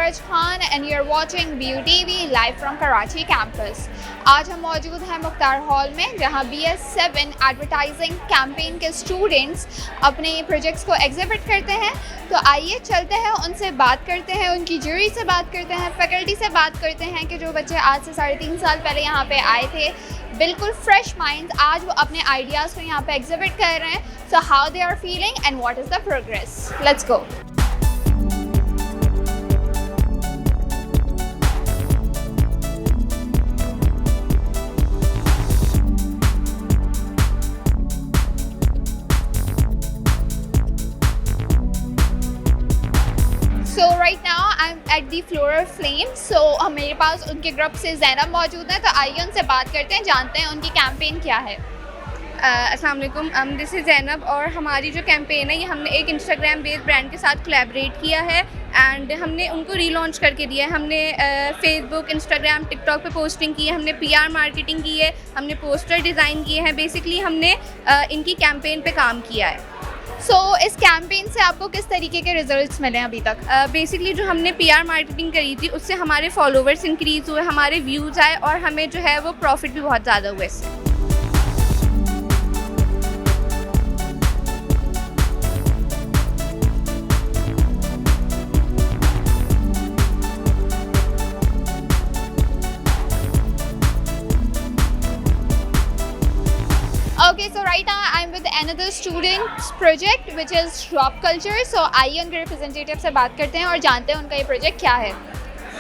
Faraj Khan and you're watching BUTV live from Karachi campus. आज हम मौजूद हैं मुख्तार हॉल में जहां BS7 एडवर्टाइजिंग कैंपेन के स्टूडेंट्स अपने प्रोजेक्ट्स को एग्जिबिट करते हैं। तो आइए चलते हैं, उनसे बात करते हैं, उनकी जूरी से बात करते हैं, फैकल्टी से बात करते हैं कि जो बच्चे आज से 3.5 साल पहले यहाँ पे आए थे, बिल्कुल फ्रेश माइंड्स, आज वो अपने आइडियाज़ को यहाँ पे एग्जिबिट कर रहे हैं। So how they are feeling and what is the progress. Let's go. So right now I'm at the Floral Flame. So मेरे पास उनके ग्रुप से ज़ैनब मौजूद है, तो आइए उनसे बात करते हैं, जानते हैं उनकी कैंपेन क्या है। अस्सलाम वालेकुम, दिस इज़ ज़ैनब और हमारी जो कैंपेन है ये हमने एक इंस्टाग्राम बेस्ड ब्रांड के साथ कोलैबोरेट किया है एंड हमने उनको रीलॉन्च करके दिया है। हमने फेसबुक, इंस्टाग्राम, टिकटॉक पे पोस्टिंग की है, हमने PR मार्केटिंग की है, हमने पोस्टर डिज़ाइन किए हैं। बेसिकली हमने इनकी कैंपेन पे काम किया है। इस कैंपेन से आपको किस तरीके के रिजल्ट्स मिले अभी तक? बेसिकली जो हमने PR मार्केटिंग करी थी उससे हमारे फॉलोवर्स इंक्रीज़ हुए, हमारे व्यूज़ आए और हमें जो है वो प्रॉफिट भी बहुत ज़्यादा हुआ इससे। Okay, so right now I'm with another student project which is Drop Culture. So आइए उनके रिप्रेजेंटेटिव से बात करते हैं और जानते हैं उनका ये प्रोजेक्ट क्या है।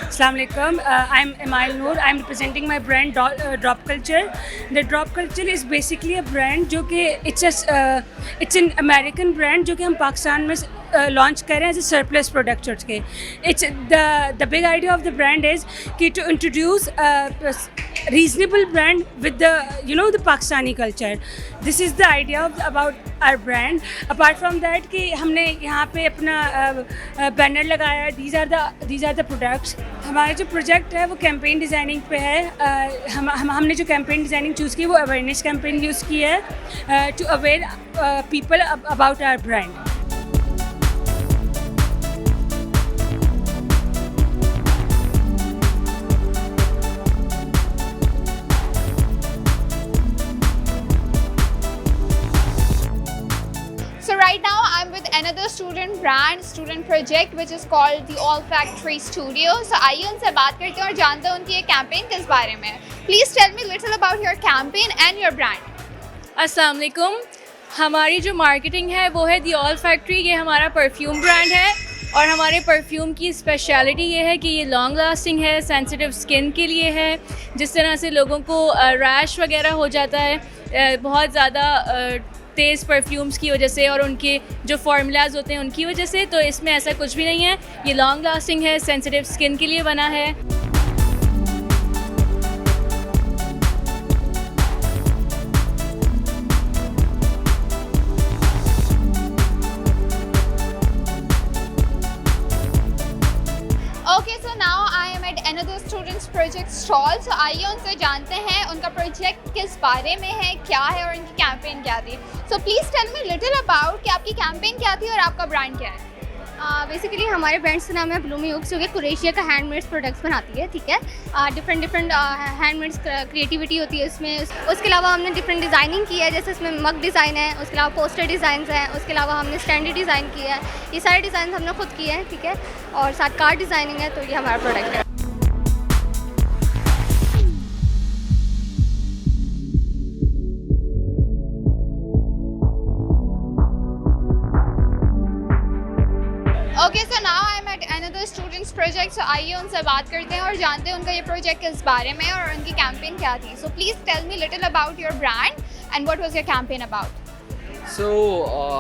Assalamu alaikum. I'm Email Noor. I'm representing my brand Drop Culture. The Drop Culture is basically a brand जो कि it's an American brand जो कि हम पाकिस्तान में लॉन्च कर रहे हैं एज ए सरप्लस प्रोडक्ट्स के। It's the big idea of the brand is कि to introduce reasonable brand with the Pakistani culture. This is the idea about our brand. Apart from that कि हमने यहाँ पे अपना बैनर लगाया है, these are the products. हमारा जो प्रोजेक्ट है वो कैंपेन डिज़ाइनिंग पे है। हमने जो कैंपेन डिज़ाइनिंग चूज़ की वो अवेयरनेस कैंपेन यूज़ की है to aware people about our brand. So right now I'm with another student project which is called the All Factory Studio. So आइए उनसे बात करते हैं और जानते हैं उनकी ये कैंपेन किस बारे में है। Please tell me little about your campaign and your brand. अस्सलाम वालेकुम। हमारी जो मार्केटिंग है वो है दी ऑल फैक्ट्री। ये हमारा परफ्यूम ब्रांड है और हमारे परफ्यूम की स्पेशलिटी ये है कि ये लॉन्ग लास्टिंग है, सेंसिटिव स्किन के लिए है। जिस तरह से लोगों को रैश वगैरह हो जाता है बहुत ज़्यादा तेज़ परफ्यूम्स की वजह से और उनके जो फार्मूलाज होते हैं उनकी वजह से, तो इसमें ऐसा कुछ भी नहीं है। ये लॉन्ग लास्टिंग है, सेंसिटिव स्किन के लिए बना है। Okay, so now I am at another students project stall. So आइए उनसे जानते हैं उनका प्रोजेक्ट किस बारे में है, क्या है और उनकी कैंपेन क्या थी। So please tell me little about कि आपकी कैंपेन क्या थी और आपका ब्रांड क्या है। बेसिकली हमारे ब्रांड्स का नाम है ब्लूमी हुक्स जो कि कुरेशिया का हैंडमेड्स प्रोडक्ट्स बनाती है। ठीक है, डिफरेंट हैंडमेड्स क्रिएटिविटी होती है उसमें। उसके अलावा हमने डिफरेंट डिज़ाइनिंग की है, जैसे इसमें मग डिज़ाइन है, उसके अलावा पोस्टर डिज़ाइन हैं, उसके अलावा हमने स्टैंडर्ड डिज़ाइन किया है। ये सारे डिज़ाइन हमने खुद किए हैं। ठीक है, और साथ कार्ड डिज़ाइनिंग है। तो ये हमारा प्रोडक्ट है। Okay, so now I'm at another students project. So आइए उनसे बात करते हैं और जानते हैं उनका ये प्रोजेक्ट किस बारे में और उनकी कैंपेन क्या थी। So please tell me little about your brand and what was your campaign about. So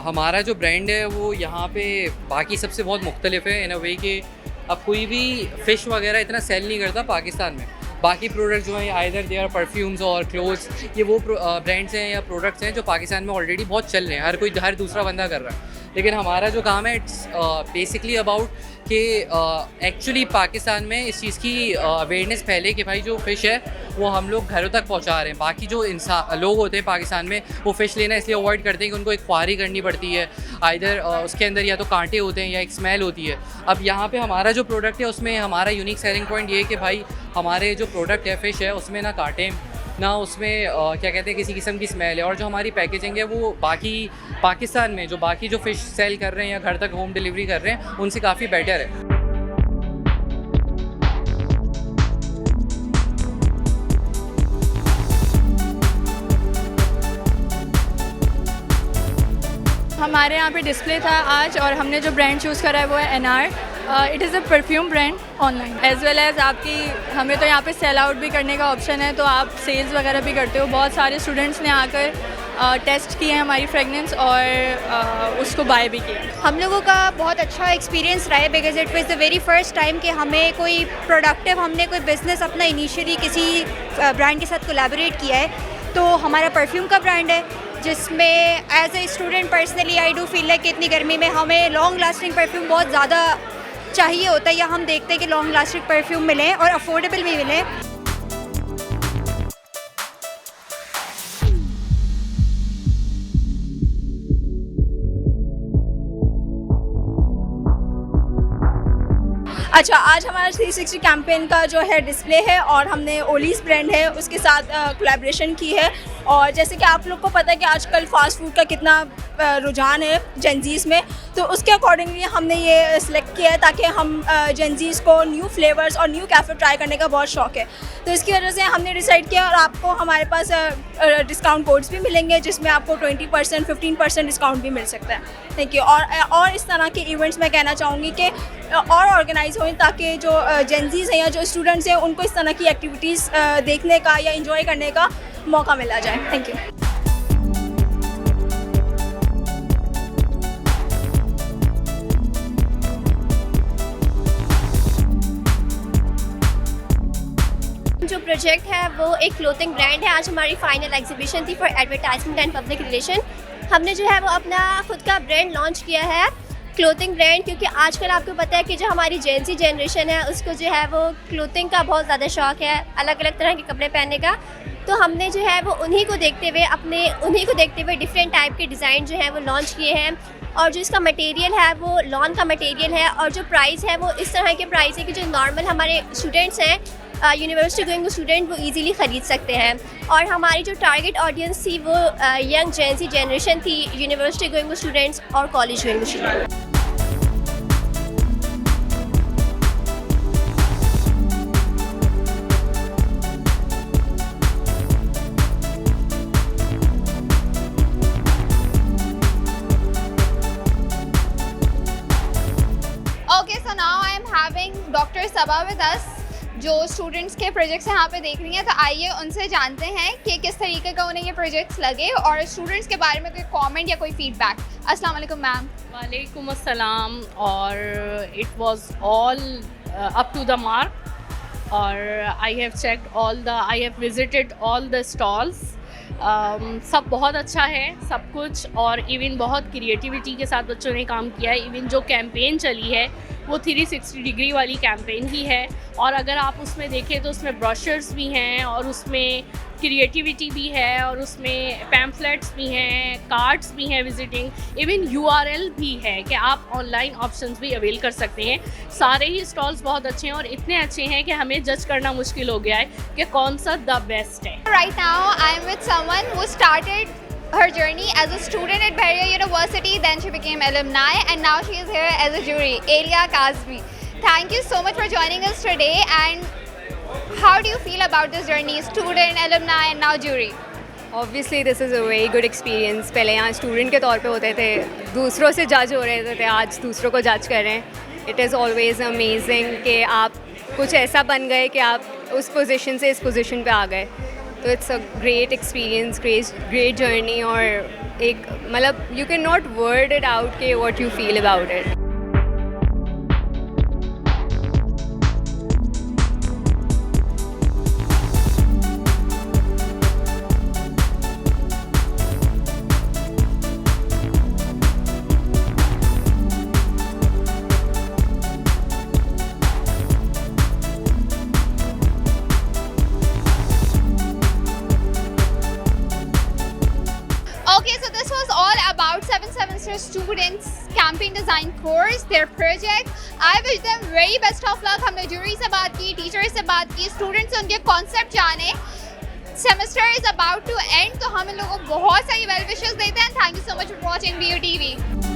हमारा जो ब्रांड है वो यहाँ पे बाकी सबसे बहुत मुख्तलिफ है इन अ वे कि अब कोई भी फ़िश वगैरह इतना सेल नहीं करता पाकिस्तान में। बाकी प्रोडक्ट जो हैं आइदर दे आर परफ्यूम्स और क्लोथ्स, ये वो ब्रांड्स हैं या प्रोडक्ट्स हैं जो पाकिस्तान में ऑलरेडी बहुत चल रहे हैं, हर दूसरा बंदा कर रहा है। लेकिन हमारा जो काम है इट्स बेसिकली अबाउट कि एक्चुअली पाकिस्तान में इस चीज़ की अवेयरनेस फैले कि भाई जो फ़िश है वो हम लोग घरों तक पहुंचा रहे हैं। बाकी जो इंसान लोग होते हैं पाकिस्तान में वो फ़िश लेना इसलिए अवॉइड करते हैं कि उनको एक ख्वारी करनी पड़ती है, आइदर उसके अंदर या तो कांटे होते हैं या एक स्मेल होती है। अब यहाँ पे हमारा जो प्रोडक्ट है उसमें हमारा यूनिक सेलिंग पॉइंट ये है कि भाई हमारे जो प्रोडक्ट है फ़िश है उसमें ना कांटे ना उसमें क्या कहते हैं किसी किस्म की स्मेल है, और जो हमारी पैकेजिंग है वो बाकी पाकिस्तान में जो बाकी जो फ़िश सेल कर रहे हैं या घर तक होम डिलीवरी कर रहे हैं उनसे काफ़ी बेटर है। हमारे यहाँ पे डिस्प्ले था आज और हमने जो ब्रांड चूज़ करा है वो है NR। It is a perfume brand online as well as आपकी हमें तो यहाँ पे सेल आउट भी करने का ऑप्शन है, तो आप सेल्स वगैरह भी करते हो। बहुत सारे स्टूडेंट्स ने आकर टेस्ट किए हैं हमारी फ्रेगनेंस और उसको बाय भी किया। हम लोगों का बहुत अच्छा एक्सपीरियंस रहा है because it was the very first time कि हमें कोई प्रोडक्टिव हमने कोई बिज़नेस अपना इनिशियली किसी ब्रांड के साथ कोलैबोरेट किया है। तो हमारा परफ्यूम का ब्रांड है जिसमें as a student personally I do feel like कि इतनी गर्मी में हमें लॉन्ग लास्टिंग परफ्यूम बहुत ज़्यादा चाहिए होता है, या हम देखते हैं कि लॉन्ग लास्टिंग परफ्यूम मिले और अफोर्डेबल भी मिले। अच्छा, आज हमारा 360 कैंपेन का जो है डिस्प्ले है और हमने ओलीज ब्रांड है उसके साथ कोलैबोरेशन की है। और जैसे कि आप लोग को पता है कि आजकल फ़ास्ट फूड का कितना रुझान है जेनजीज़ में, तो उसके अकॉर्डिंगली हमने ये सिलेक्ट किया है ताकि हम जेनजीज़ को न्यू फ्लेवर्स और न्यू कैफ़े ट्राई करने का बहुत शौक़ है। तो इसकी वजह से हमने डिसाइड किया और आपको हमारे पास डिस्काउंट कोड्स भी मिलेंगे जिसमें आपको 20% 15% डिस्काउंट भी मिल सकता है। Thank you. और इस तरह के इवेंट्स मैं कहना चाहूँगी कि और ऑर्गेनाइज हों ताकि जो जेनजीज़ हैं या जो स्टूडेंट्स हैं उनको इस तरह की एक्टिविटीज़ देखने का या इंजॉय करने का मौका मिला जाए। Thank you. जो प्रोजेक्ट है वो एक क्लोथिंग ब्रांड है। आज हमारी फाइनल एग्जीबिशन थी for advertisement and public relation. हमने जो है वो अपना खुद का ब्रांड लॉन्च किया है, क्लोथिंग ब्रांड, क्योंकि आजकल आपको पता है कि जो हमारी जेंजी जनरेशन है उसको जो है वो क्लोथिंग का बहुत ज़्यादा शौक़ है, अलग अलग तरह के कपड़े पहनने का। तो हमने जो है वो उन्हीं को देखते हुए डिफरेंट टाइप के डिज़ाइन जो है वो लॉन्च किए हैं। और जो इसका मटेरियल है वो लॉन का मटेरियल है और जो प्राइस है वो इस तरह के प्राइस है कि जो नॉर्मल हमारे स्टूडेंट्स हैं यूनिवर्सिटी गोइंग स्टूडेंट वो इजीली ख़रीद सकते हैं। और हमारी जो टारगेट ऑडियंस थी वो यंग जेंजी जनरेशन थी, यूनिवर्सिटी गोइंग स्टूडेंट्स और college going students. Okay, so now I am having Dr. Sabah with us, जो स्टूडेंट्स के प्रोजेक्ट्स यहाँ पे देख रही हैं। तो आइए उनसे जानते हैं कि किस तरीके का उन्हें ये प्रोजेक्ट्स लगे और स्टूडेंट्स के बारे में कोई कमेंट या कोई फीडबैक। अस्सलाम वालेकुम मैम। वालेकुम अस्सलाम। और it was all up to the mark और I have visited all the stalls. सब बहुत अच्छा है सब कुछ, और इवन बहुत क्रिएटिविटी के साथ बच्चों ने काम किया है। इवन जो कैंपेन चली है वो 360 डिग्री वाली कैंपेन ही है, और अगर आप उसमें देखें तो उसमें ब्रोशर्स भी हैं और उसमें क्रिएटिविटी भी है और उसमें पैम्फलेट्स भी हैं, कार्ड्स भी हैं विजिटिंग, इवन URL भी है कि आप ऑनलाइन ऑप्शंस भी अवेल कर सकते हैं। सारे ही स्टॉल्स बहुत अच्छे हैं और इतने अच्छे हैं कि हमें जज करना मुश्किल हो गया है कि कौन सा द बेस्ट है। Right now I am with someone who started her journey as a student at Bahria University, then she became alumni and now she is here as a jury, Elia Kazmi. Thank you so much for joining us today, and how do you feel about this journey, student, alumni and now jury? Obviously this is a very good experience. पहले यहाँ student के तौर पे होते थे, दूसरों से जज हो रहे थे, आज दूसरों को जज कर रहे हैं। इट इज़ ऑलवेज़ अमेजिंग कि आप कुछ ऐसा बन गए कि आप उस पोजीशन से इस पोजीशन पे आ गए। तो it's a great experience, great journey, और एक मतलब you can not word it out के what you feel about it. sponsor students campaign design course, their project. I wish them very best of luck. हमने jury से बात की, teachers से बात की, students से उनके concept जाने. Semester is about to end, तो हम इन लोगों को बहुत सारी well wishes देते हैं. Thank you so much for watching BUTV.